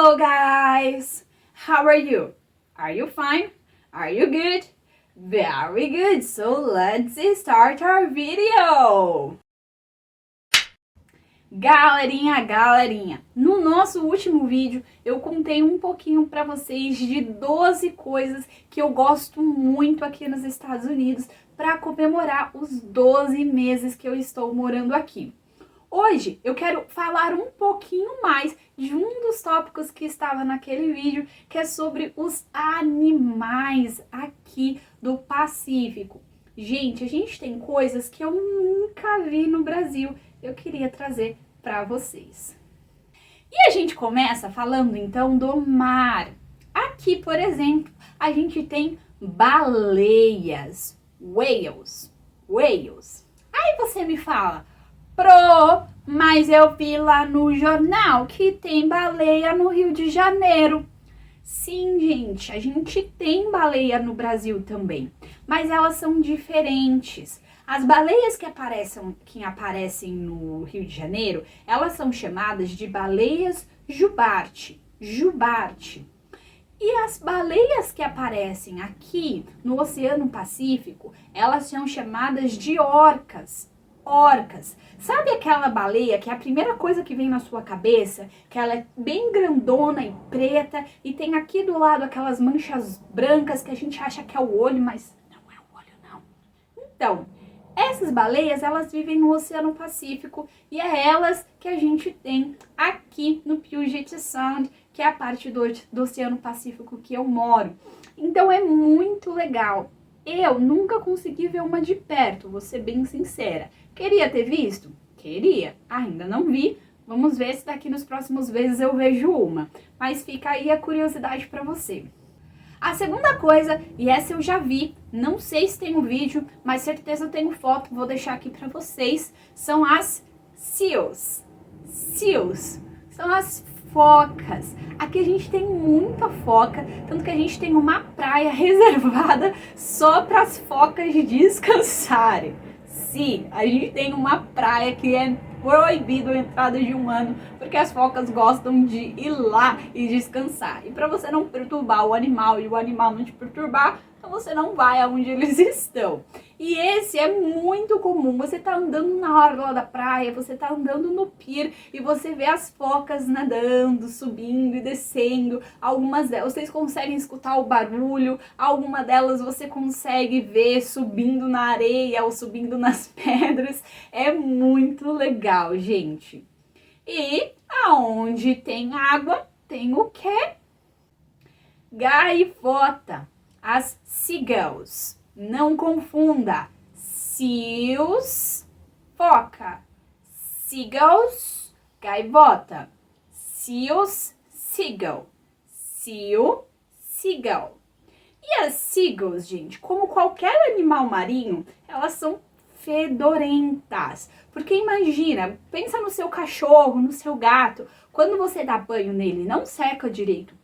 Hello guys! How are you? Are you fine? Are you good? Very good! So let's start our video! Galerinha, no nosso último vídeo eu contei um pouquinho para vocês de 12 coisas que eu gosto muito aqui nos Estados Unidos para comemorar os 12 meses que eu estou morando aqui. Hoje eu quero falar um pouquinho mais de um dos tópicos que estava naquele vídeo, que é sobre os animais aqui do Pacífico. Gente, a gente tem coisas que eu nunca vi no Brasil, eu queria trazer para vocês. E a gente começa falando então do mar. Aqui, por exemplo, a gente tem baleias, whales. Aí você me fala, mas eu vi lá no jornal que tem baleia no Rio de Janeiro. Sim, gente, a gente tem baleia no Brasil também, mas elas são diferentes. As baleias que aparecem no Rio de Janeiro, elas são chamadas de baleias jubarte. E as baleias que aparecem aqui no Oceano Pacífico, elas são chamadas de orcas. Sabe aquela baleia que é a primeira coisa que vem na sua cabeça? Que ela é bem grandona e preta e tem aqui do lado aquelas manchas brancas que a gente acha que é o olho, mas não é o olho não. Então, essas baleias, elas vivem no Oceano Pacífico e é elas que a gente tem aqui no Puget Sound, que é a parte do Oceano Pacífico que eu moro. Então é muito legal. Eu nunca consegui ver uma de perto, vou ser bem sincera. Queria ter visto? Queria. Ainda não vi. Vamos ver se daqui nos próximos vezes eu vejo uma. Mas fica aí a curiosidade para você. A segunda coisa, e essa eu já vi, não sei se tem um vídeo, mas certeza eu tenho foto, vou deixar aqui para vocês, são as seals. São as focas. Aqui a gente tem muita foca, tanto que a gente tem uma praia reservada só para as focas descansarem. Sim, a gente tem uma praia que é proibido a entrada de humano, porque as focas gostam de ir lá e descansar. E para você não perturbar o animal e o animal não te perturbar, então você não vai aonde eles estão. E esse é muito comum. Você tá andando na orla da praia, você tá andando no pier e você vê as focas nadando, subindo e descendo. Algumas delas vocês conseguem escutar o barulho, alguma delas você consegue ver subindo na areia ou subindo nas pedras. É muito legal, gente. E aonde tem água, tem o quê? Gaivota. As seagulls. Não confunda. Seals, foca. Seagulls, gaivota. Seals, seagull. Seal, seagull. E as seagulls, gente, como qualquer animal marinho, elas são fedorentas. Porque imagina, pensa no seu cachorro, no seu gato, quando você dá banho nele, não seca direito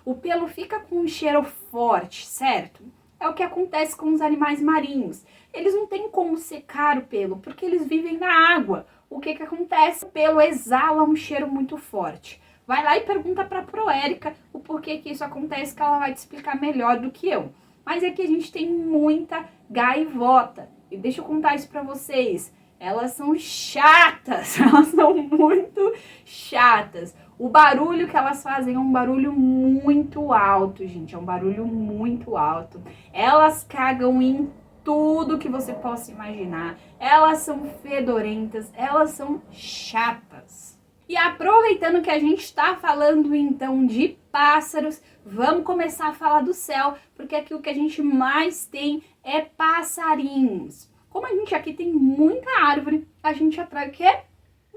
o pelo fica com um cheiro forte, certo? É o que acontece com os animais marinhos. Eles não têm como secar o pelo, porque eles vivem na água. O que acontece? O pelo exala um cheiro muito forte. Vai lá e pergunta pra Proérica o porquê que isso acontece, que ela vai te explicar melhor do que eu. Mas aqui a gente tem muita gaivota. E deixa eu contar isso pra vocês. Elas são chatas, elas são muito chatas. O barulho que elas fazem é um barulho muito alto, gente, é um barulho muito alto. Elas cagam em tudo que você possa imaginar. Elas são fedorentas, elas são chatas. E aproveitando que a gente está falando então de pássaros, vamos começar a falar do céu, porque aqui o que a gente mais tem é passarinhos. Como a gente aqui tem muita árvore, a gente atrai o quê?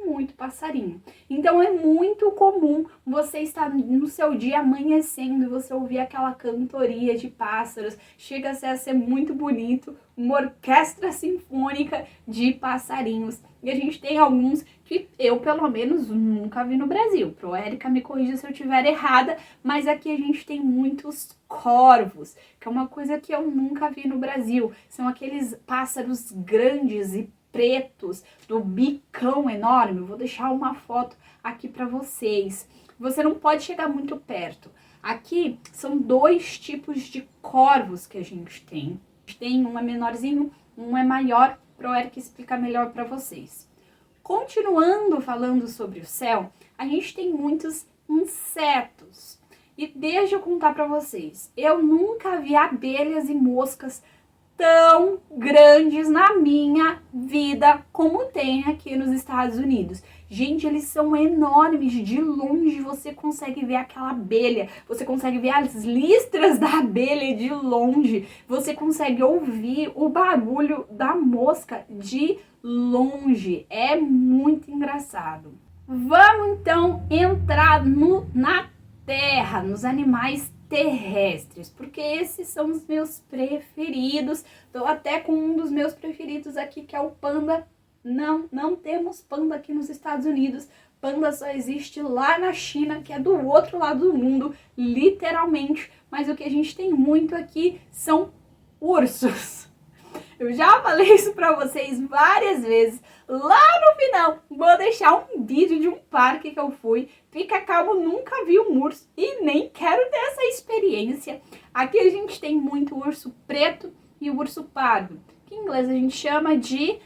Muito passarinho. Então é muito comum você estar no seu dia amanhecendo e você ouvir aquela cantoria de pássaros. Chega a ser muito bonito, uma orquestra sinfônica de passarinhos. E a gente tem alguns que eu, pelo menos, nunca vi no Brasil. Proérica, me corrija se eu estiver errada, mas aqui a gente tem muitos corvos, que é uma coisa que eu nunca vi no Brasil. São aqueles pássaros grandes e pretos, do bicão enorme. Eu vou deixar uma foto aqui para vocês. você não pode chegar muito perto. Aqui são 2 tipos de corvos que a gente tem. Um é menorzinho, um é maior, para o Eric explicar melhor para vocês. Continuando falando sobre o céu, a gente tem muitos insetos. E deixa eu contar para vocês, eu nunca vi abelhas e moscas tão grandes na minha vida como tem aqui nos Estados Unidos. Gente, eles são enormes, de longe você consegue ver aquela abelha, você consegue ver as listras da abelha de longe, você consegue ouvir o barulho da mosca de longe, é muito engraçado. Vamos então entrar na terra, nos animais terrestres, porque esses são os meus preferidos. Tô até com um dos meus preferidos aqui, que é o panda. Não temos panda aqui nos Estados Unidos. Panda só existe lá na China, que é do outro lado do mundo, literalmente. Mas o que a gente tem muito aqui são ursos. Eu já falei isso pra vocês várias vezes. Lá no final, vou deixar um vídeo de um parque que eu fui. Fica calmo, nunca vi um urso e nem quero ter essa experiência. Aqui a gente tem muito urso preto e o urso pardo, que em inglês a gente chama de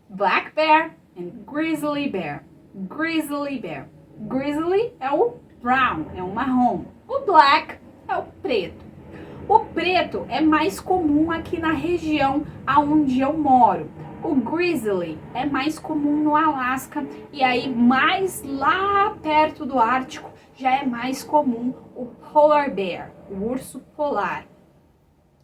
black bear and grizzly bear. Grizzly bear. Grizzly é o brown, é o marrom. O black é o preto. O preto é mais comum aqui na região aonde eu moro. O grizzly é mais comum no Alasca e aí mais lá perto do Ártico já é mais comum o polar bear, o urso polar.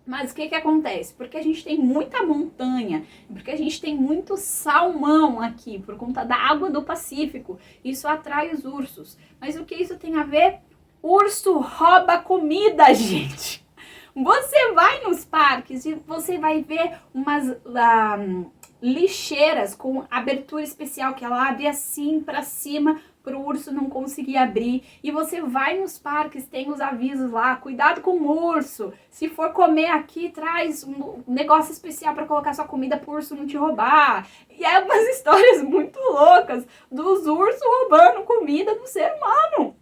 Mas o que acontece? Porque a gente tem muita montanha, porque a gente tem muito salmão aqui, por conta da água do Pacífico, isso atrai os ursos. Mas o que isso tem a ver? Urso rouba comida, gente! Você vai nos parques e você vai ver umas lixeiras com abertura especial que ela abre assim pra cima para o urso não conseguir abrir. E você vai nos parques, tem os avisos lá, cuidado com o urso. Se for comer aqui, traz um negócio especial para colocar sua comida pro urso não te roubar. E é umas histórias muito loucas dos ursos roubando comida do ser humano.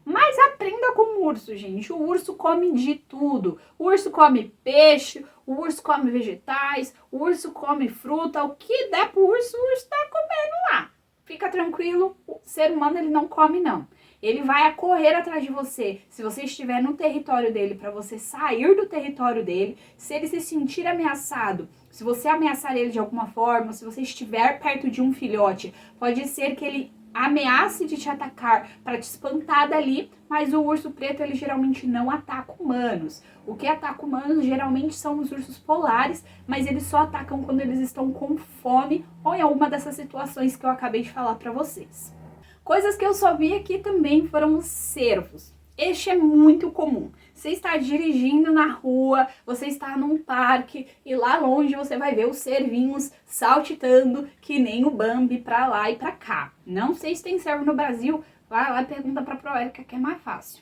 Mas aprenda com o urso, gente. O urso come de tudo. O urso come peixe, o urso come vegetais, o urso come fruta. O que der pro urso, o urso tá comendo lá. Fica tranquilo, o ser humano ele não come não. Ele vai correr atrás de você. Se você estiver no território dele, para você sair do território dele, se ele se sentir ameaçado, se você ameaçar ele de alguma forma, se você estiver perto de um filhote, pode ser que ele ameace de te atacar para te espantar dali, mas o urso preto ele geralmente não ataca humanos. O que ataca humanos geralmente são os ursos polares, mas eles só atacam quando eles estão com fome ou em alguma dessas situações que eu acabei de falar para vocês. Coisas que eu só vi aqui também foram os cervos. Este é muito comum. Você está dirigindo na rua, você está num parque e lá longe você vai ver os cervinhos saltitando que nem o Bambi pra lá e pra cá. Não sei se tem cervo no Brasil, vai lá e pergunta pra Proérica que é mais fácil.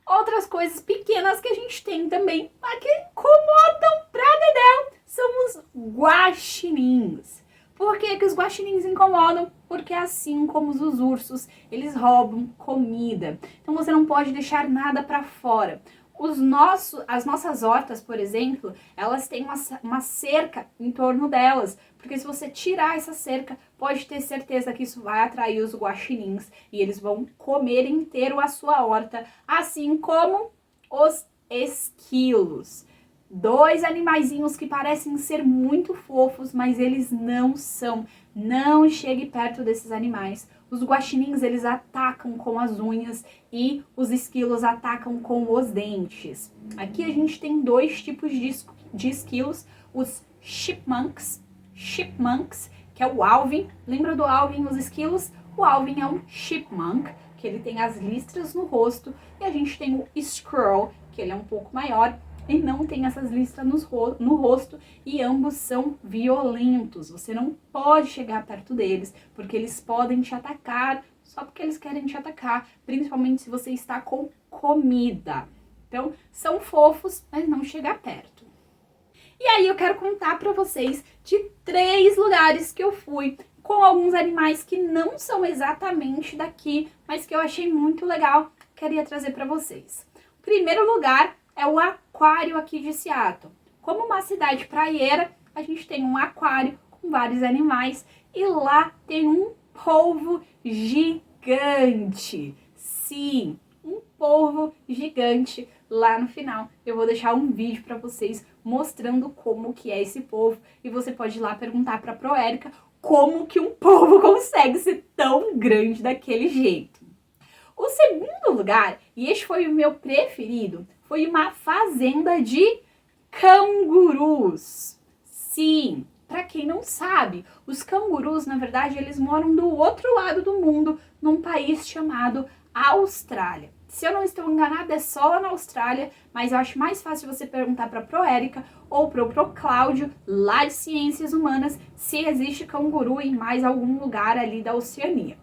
Outras coisas pequenas que a gente tem também, mas que incomodam pra dedéu, são os guaxinins. Por que que os guaxinins incomodam? Porque assim como os ursos, eles roubam comida. Então você não pode deixar nada para fora. As nossas hortas, por exemplo, elas têm uma cerca em torno delas. Porque se você tirar essa cerca, pode ter certeza que isso vai atrair os guaxinins. E eles vão comer inteiro a sua horta, assim como os esquilos. 2 animaizinhos que parecem ser muito fofos, mas eles não são. Não chegue perto desses animais. Os guaxinins, eles atacam com as unhas e os esquilos atacam com os dentes. Aqui a gente tem 2 tipos de esquilos. Os chipmunks, que é o alvin. Lembra do alvin, os esquilos? O alvin é um chipmunk, que ele tem as listras no rosto. E a gente tem o squirrel, que ele é um pouco maior e não tem essas listras no rosto, e ambos são violentos. Você não pode chegar perto deles, porque eles podem te atacar, só porque eles querem te atacar, principalmente se você está com comida. Então, são fofos, mas não chega perto. E aí eu quero contar para vocês de 3 lugares que eu fui com alguns animais que não são exatamente daqui, mas que eu achei muito legal, queria trazer para vocês. O primeiro lugar é o aquário aqui de Seattle. Como uma cidade praieira, a gente tem um aquário com vários animais e lá tem um polvo gigante. Sim, um polvo gigante. Lá no final eu vou deixar um vídeo para vocês mostrando como que é esse polvo e você pode ir lá perguntar para a Proérica como que um polvo consegue ser tão grande daquele jeito. O segundo lugar, e este foi o meu preferido, foi uma fazenda de cangurus. Sim, para quem não sabe, os cangurus, na verdade, eles moram do outro lado do mundo, num país chamado Austrália. Se eu não estou enganada, é só lá na Austrália, mas eu acho mais fácil você perguntar para a Proérica ou para o Cláudio, lá de Ciências Humanas, se existe canguru em mais algum lugar ali da Oceania.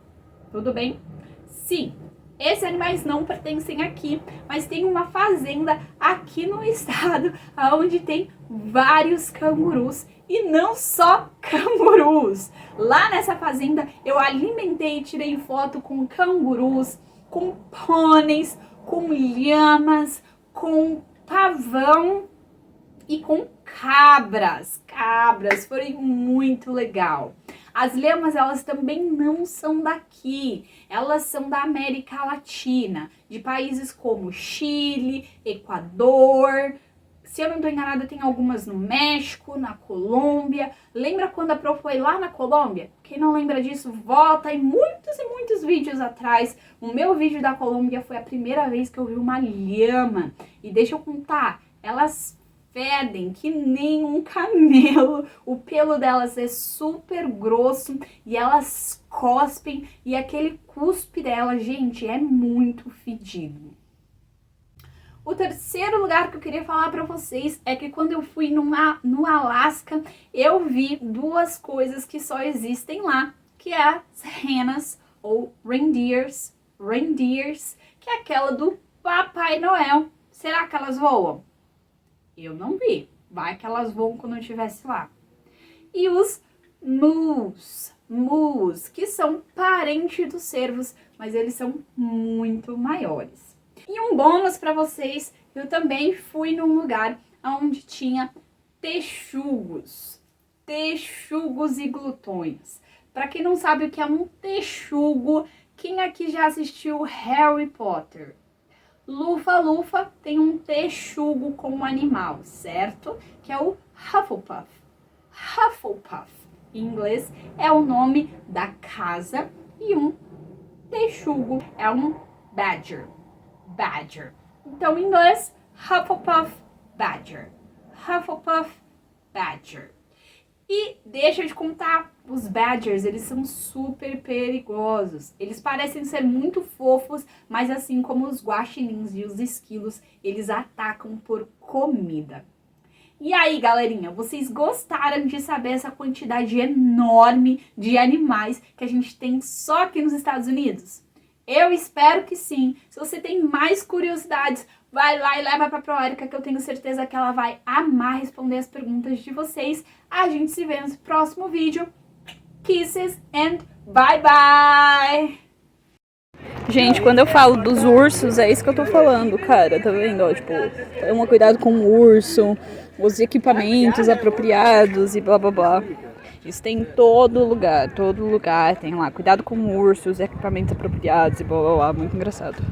Tudo bem? Sim. Esses animais não pertencem aqui, mas tem uma fazenda aqui no estado onde tem vários cangurus e não só cangurus. Lá nessa fazenda eu alimentei e tirei foto com cangurus, com pôneis, com lhamas, com pavão e com cabras. Foi muito legal. As lhamas, elas também não são daqui, elas são da América Latina, de países como Chile, Equador, se eu não estou enganada, tem algumas no México, na Colômbia. Lembra quando a Pro foi lá na Colômbia? Quem não lembra disso, volta em muitos e muitos vídeos atrás. O meu vídeo da Colômbia foi a primeira vez que eu vi uma lhama. E deixa eu contar, elas fedem que nem um camelo, o pelo delas é super grosso e elas cospem e aquele cuspe delas, gente, é muito fedido. O terceiro lugar que eu queria falar para vocês é que quando eu fui no Alasca, eu vi duas coisas que só existem lá, que é as renas ou reindeers, que é aquela do Papai Noel. Será que elas voam? Eu não vi. Vai que elas voam quando eu estivesse lá. E os mus, que são parentes dos cervos, mas eles são muito maiores. E um bônus para vocês, eu também fui num lugar onde tinha texugos e glutões. Para quem não sabe o que é um texugo, quem aqui já assistiu Harry Potter? Lufa-Lufa tem um texugo como animal, certo? Que é o Hufflepuff. Hufflepuff, em inglês, é o nome da casa e um texugo é um badger. Então, em inglês, Hufflepuff Badger. Hufflepuff Badger. E deixa eu te contar, os badgers, eles são super perigosos. Eles parecem ser muito fofos, mas assim como os guaxinins e os esquilos, eles atacam por comida. E aí, galerinha, vocês gostaram de saber essa quantidade enorme de animais que a gente tem só aqui nos Estados Unidos? Eu espero que sim. Se você tem mais curiosidades, vai lá e leva para a Proérica, que eu tenho certeza que ela vai amar responder as perguntas de vocês. A gente se vê no próximo vídeo. Kisses and bye bye! Gente, quando eu falo dos ursos, é isso que eu tô falando, cara, tá vendo? Ó, tipo, toma cuidado com o urso, os equipamentos apropriados e blá blá blá. Isso tem em todo lugar tem lá, cuidado com o urso, os equipamentos apropriados e blá blá blá, muito engraçado.